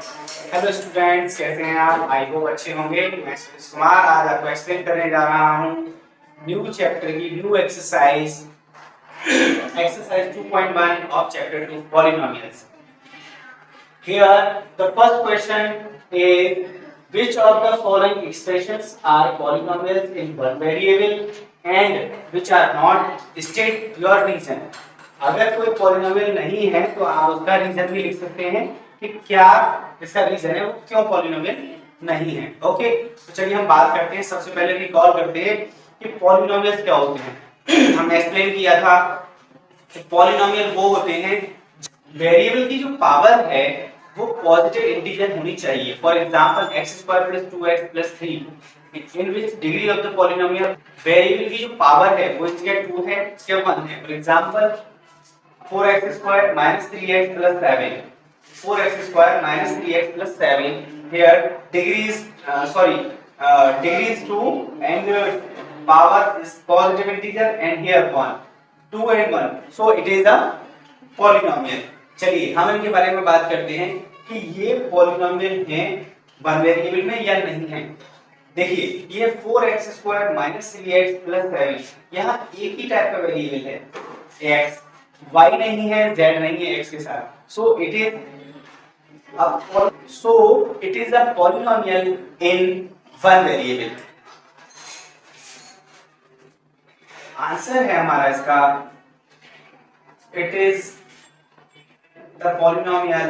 Hello students, कैसे हैं आप? आई होप अच्छे होंगे। मैं सुरेश कुमार आज आपको एक्सप्लेन करने जा रहा हूँ न्यू चैप्टर की new exercise 2.1 of chapter 2 polynomials. Here the first question is which of the following expressions are polynomials in one variable and which are not? State your reason. अगर कोई पॉलिनोमियल नहीं है तो आप उसका रीजन भी लिख सकते हैं कि क्या इसका रीजन है, वो क्यों पॉलिनोमियल नहीं है। ओके, तो चलिए हम बात करते हैं। सबसे पहले रिकॉल करते हैं कि पॉलिनोमियल्स क्या होते हैं। हमने एक्सप्लेन किया था कि पॉलिनोमियल वो होते हैं वेरिएबल की जो पावर है वो पॉजिटिव इंटीजर होनी चाहिए। For example x² + 2x + 3 in which degree of the polynomial variable की जो पावर है वो इसके 2 है, इसके 1 है। For example 4x² - 3x + 7 4x² - 3x + 7 here degree is 2 and power is positive integer and here 1 2 and 1 so it is a polynomial। चलिए हम इनके बारे में बात करते हैं कि ये पॉलिनोमियल हैं वन वेरिएबल में या नहीं है। देखिए ये 4x² - 3x + 7 यहाँ एक ही टाइप का वेरिएबल है x, y नहीं है, z नहीं है x के साथ। So it is a polynomial in one variable. Answer है हमारा इसका it is the polynomial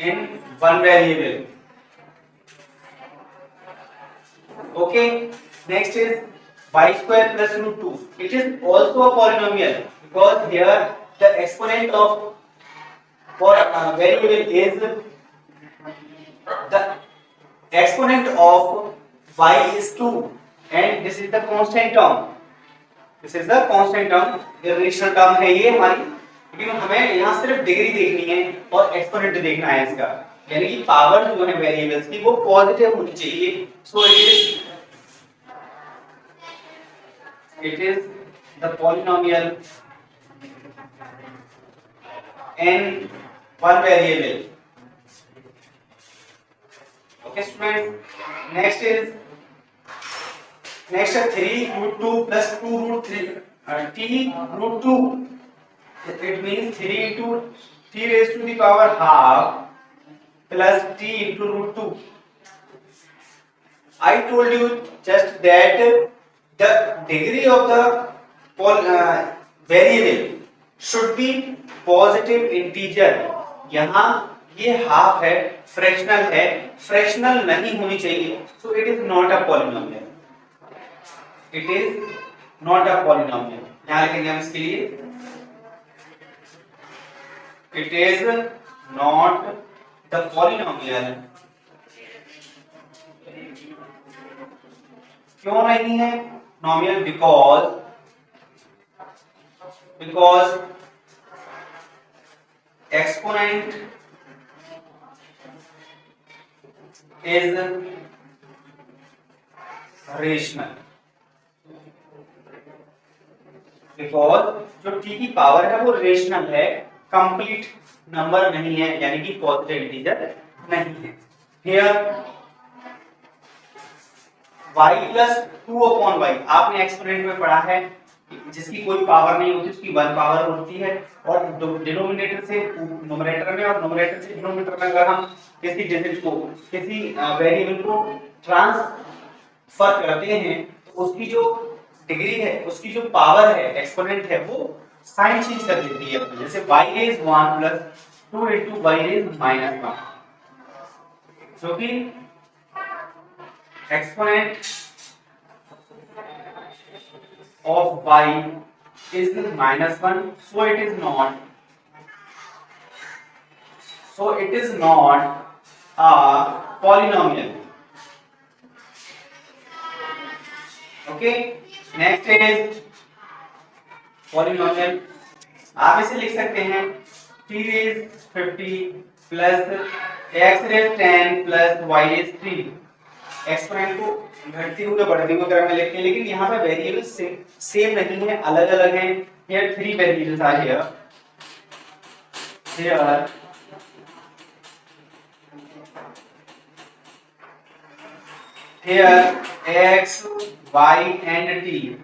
in one variable। okay, next is y² + √2 it is also a polynomial because here the exponent of variable is the exponent of y is 2 and this is the constant term। This is the constant term, irrational term है ये हमारी, लेकिन हमें यहाँ सिर्फ degree देखनी है और एक्सपोनेंट देखना है इसका, यानी कि पावर जो है वेरिएबल्स की वो पॉजिटिव होनी चाहिए। So it is the polynomial in one variable. Okay student, next है 3√2 + 2√3 t√2 it means 3 into t raised to the power half plus t into √2। I told you just that the degree of the variable should be positive integer। यहाँ ये half है, fractional है, fractional नहीं होनी चाहिए। so it is not a polynomial, it is not a polynomial। यहाँ लिखेंगे हम इसके लिए it is not the polynomial। क्यों नहीं है nominal? because exponent is rational। Because जो t की पावर है वो रेशनल है, कंप्लीट नंबर नहीं है, यानी कि पॉजिटिव इंटीजर नहीं है। हियर y + 2/y आपने एक्सपोनेंट में पढ़ा है, जिसकी कोई पावर नहीं होती उसकी 1 पावर होती है, और डिनोमिनेटर से न्यूमरेटर में और न्यूमरेटर से डिनोमिनेटर में अगर हम किसी डिजिट को, किसी वेरिएबल को ट्रांसफर करते हैं तो उसकी जो डिग्री है, उसकी जो पावर है, एक्सपोनेंट है, वो साइन चेंज कर देती है। जैसे y raised 1 + 2 into y raised -1, जो कि exponent of y is -1, so it is not a polynomial। okay, next is polynomial। आप इसे लिख सकते हैं t raised 50 plus x raised 10 plus y raised 3। Exponent को घटते हुए बढ़ते हुए क्रम में लिखते हैं, लेकिन यहाँ पे वेरिएबल सेम नहीं है, अलग अलग हैं। here three variables are here. Here x, y and t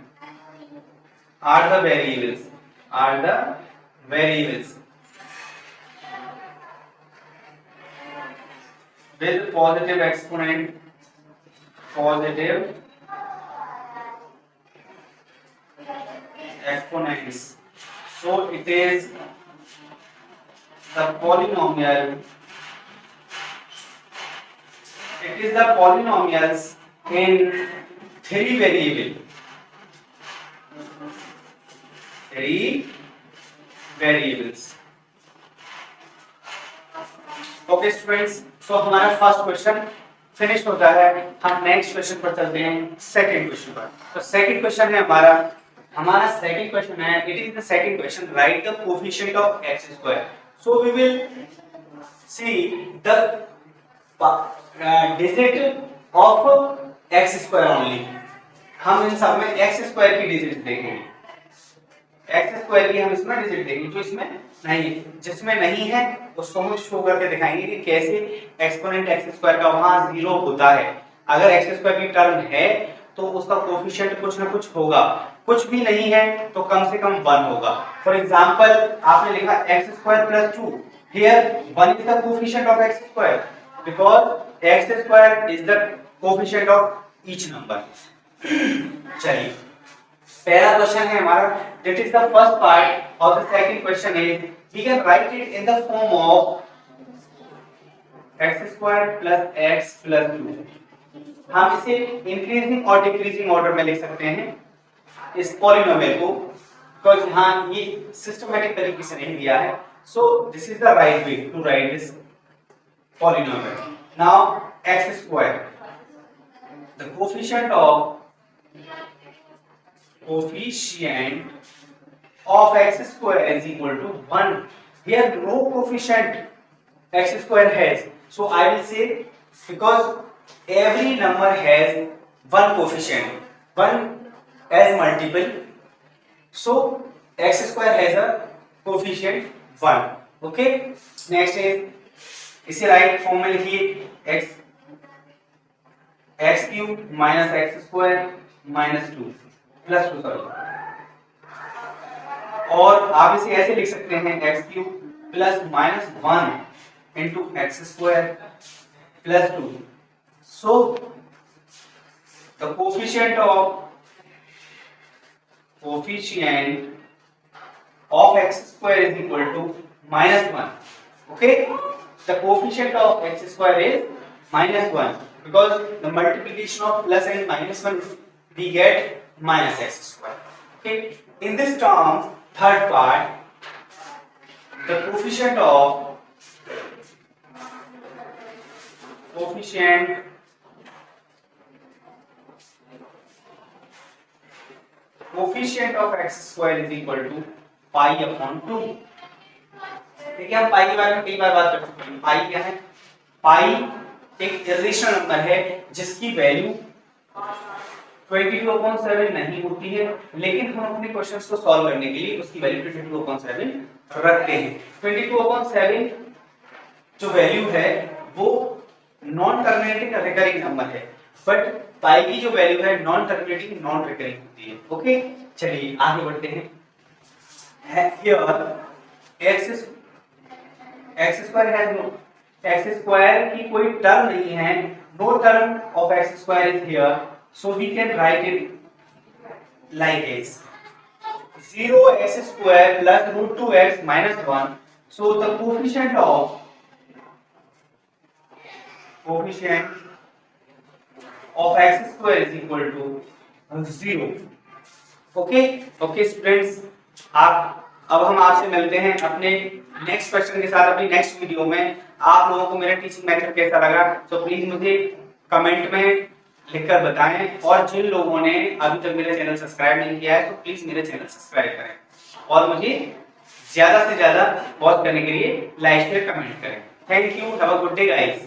are the variables. With positive exponents. So it is the polynomial. It is the polynomials in three variables. Okay students, तो हमारा first question finish होता है. हम next question पर चलते हैं, second question पर. तो सेकंड क्वेश्चन है हमारा सेकंड क्वेश्चन है. It is the second question. Right the coefficient of x square. So we will see the digit of x square only. हम इन सब में x स्क्वायर की डिजिट देखेंगे. x स्क्वायर की हम इसमें डिजिट देखेंगे. जो इसमें नहीं, जिसमें नहीं है उसको हम शो करके दिखाएंगे कि कैसे एक्सपोनेंट x स्क्वायर का वहां जीरो होता है. अगर x स्क्वायर की टर्म है तो उसका कोएफिशिएंट कुछ ना कुछ होगा. कुछ भी नहीं है तो कम से कम 1 होगा. फॉर एग्जांपल आपने लिखा x square plus 2. Here 1 is the coefficient of x square because x square is the coefficient of each number. चलिए, पहला क्वेश्चन है हमारा. That is the first part of the second question is we can write it in the form of x square plus x plus 2. हम इसे increasing और decreasing order में लिख सकते हैं इस पॉलिनोमियल को, बिकॉज़ यहां ये सिस्टमैटिक तरीके से नहीं दिया है. So this is the right way to write this polynomial. Now x square, the coefficient of x square is equal to 1. Here no coefficient x square has, so I will say because every number has one coefficient, one as multiple, so x square has a coefficient 1. Okay, next is इसे right form में लिखिए x cube minus x square minus 2 plus 2 sorry. और आप इसे ऐसे लिख सकते हैं x cube plus minus 1 into x square plus 2. So the coefficient of x square is equal to -1. Okay, the coefficient of x square is -1 because the multiplication of plus and -1 we get minus x square. Okay, in this term, third part, the coefficient of x square is equal to pi upon 2. देखिए, हम पाई के बारे में कई बार बात कर चुके हैं. पाई क्या है? पाई एक इरेशनल नंबर है जिसकी वैल्यू 22/7 नहीं होती है, लेकिन हम अपने क्वेश्चंस को सॉल्व करने के लिए उसकी वैल्यू 22/7 रखते हैं. 22/7 जो वैल्यू है वो नॉन टर्मिनेटिंग रिकरिंग नंबर है, बट पाई की जो वैल्यू है नॉन टर्मिनेटिंग नॉन रिकरिंग होती है. ओके, चलिए आगे बढ़ते हैं. x स्क्वायर है, x स्क्वायर की कोई टर्म नहीं है. No term of x square is here. So we can write it like this: 0x square plus root 2x minus 1. So the coefficient of x square is equal to 0. Okay students, अब हम आपसे मिलते हैं अपने next question के साथ अपनी next video में. आप लोगों को मेरा टीचिंग मेथड कैसा लगा तो प्लीज मुझे कमेंट में लिखकर बताएं. और जिन लोगों ने अभी तक मेरा चैनल सब्सक्राइब नहीं किया है तो प्लीज मेरा चैनल सब्सक्राइब करें और मुझे ज्यादा से ज्यादा वॉच करने के लिए लाइक शेयर कमेंट करें. Thank you. Have a good day guys.